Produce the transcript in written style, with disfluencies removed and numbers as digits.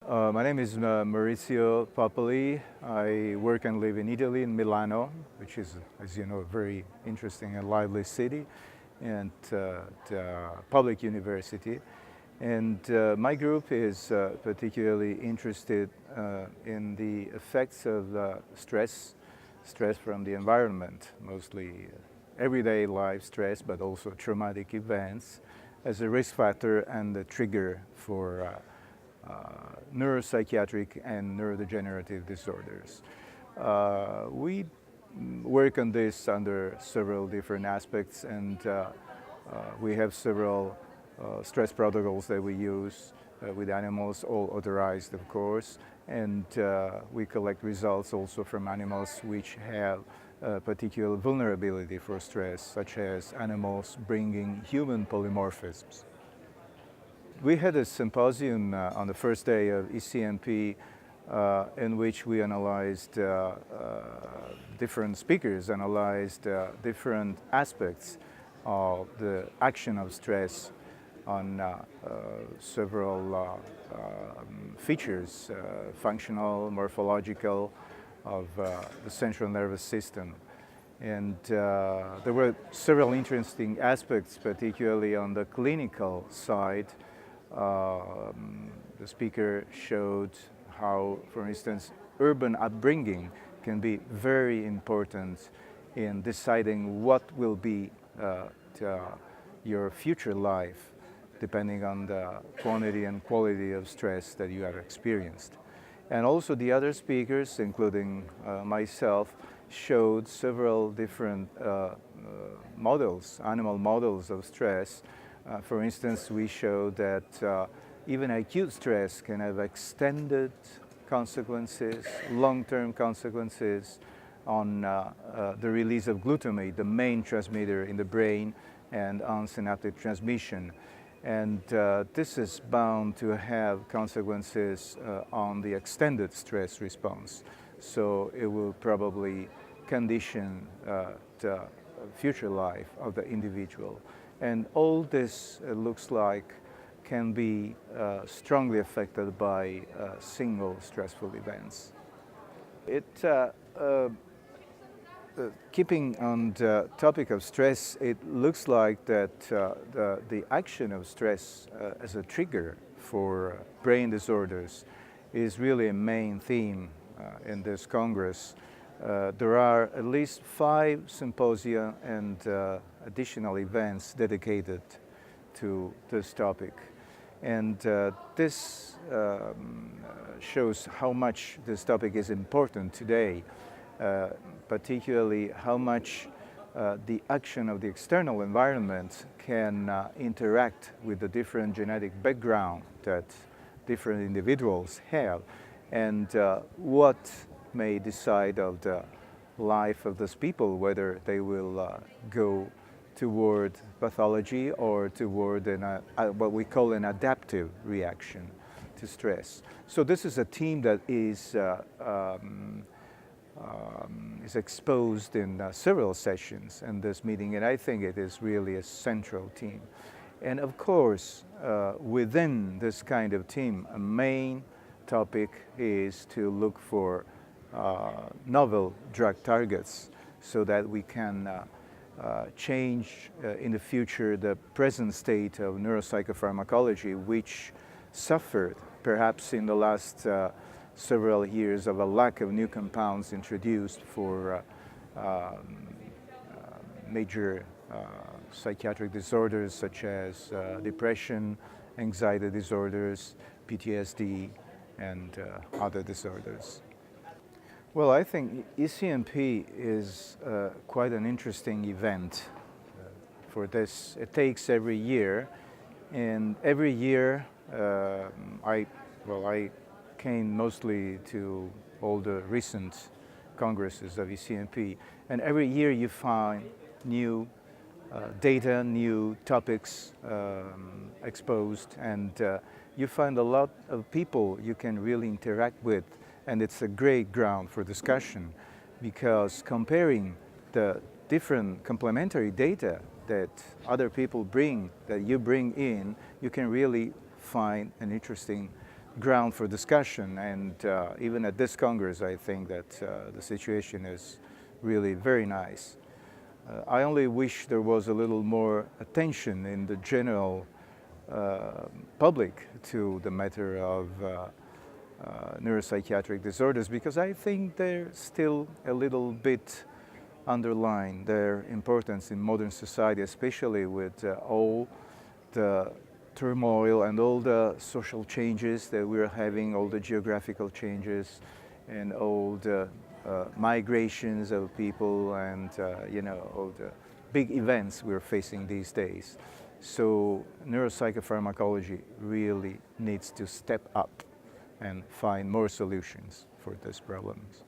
My name is Maurizio Popoli. I work and live in Italy, in Milano, which is, as you know, a very interesting and lively city, and the public university. And my group is particularly interested in the effects of stress from the environment, mostly everyday life stress, but also traumatic events, as a risk factor and a trigger for neuropsychiatric and neurodegenerative disorders. We work on this under several different aspects, and we have several stress protocols that we use with animals, all authorized, of course, and we collect results also from animals which have particular vulnerability for stress, such as animals bringing human polymorphisms. We had a symposium on the first day of ECNP in which we analyzed different speakers, analyzed different aspects of the action of stress on several features, functional, morphological, of the central nervous system. And there were several interesting aspects, particularly on the clinical side. The speaker showed how, for instance, urban upbringing can be very important in deciding what will be your future life, depending on the quantity and quality of stress that you have experienced. And also the other speakers, including myself, showed several different models, animal models of stress. For instance, we showed that even acute stress can have extended consequences, long-term consequences on the release of glutamate, the main transmitter in the brain, and on synaptic transmission. And this is bound to have consequences on the extended stress response. So it will probably condition the future life of the individual. And all this looks like can be strongly affected by single stressful events. Keeping on the topic of stress, it looks like that the action of stress as a trigger for brain disorders is really a main theme in this Congress. There are at least 5 symposia and additional events dedicated to this topic. And this shows how much this topic is important today, particularly how much the action of the external environment can interact with the different genetic background that different individuals have, and what may decide of the life of those people, whether they will go toward pathology or toward what we call an adaptive reaction to stress. So this is a theme that is exposed in several sessions in this meeting, and I think it is really a central theme. And of course, within this kind of theme, a main topic is to look for novel drug targets so that we can change in the future the present state of neuropsychopharmacology, which suffered perhaps in the last several years of a lack of new compounds introduced for major psychiatric disorders such as depression, anxiety disorders, PTSD, and other disorders. Well, I think ECNP is quite an interesting event for this. It takes every year, and every year I came mostly to all the recent congresses of ECNP, and every year you find new data, new topics exposed, and you find a lot of people you can really interact with. And it's a great ground for discussion, because comparing the different complementary data that other people bring, that you bring in, you can really find an interesting ground for discussion. And even at this Congress, I think that the situation is really very nice. I only wish there was a little more attention in the general public to the matter of neuropsychiatric disorders, because I think they're still a little bit underline their importance in modern society, especially with all the turmoil and all the social changes that we're having, all the geographical changes and all the migrations of people and all the big events we're facing these days. So neuropsychopharmacology really needs to step up and find more solutions for these problems.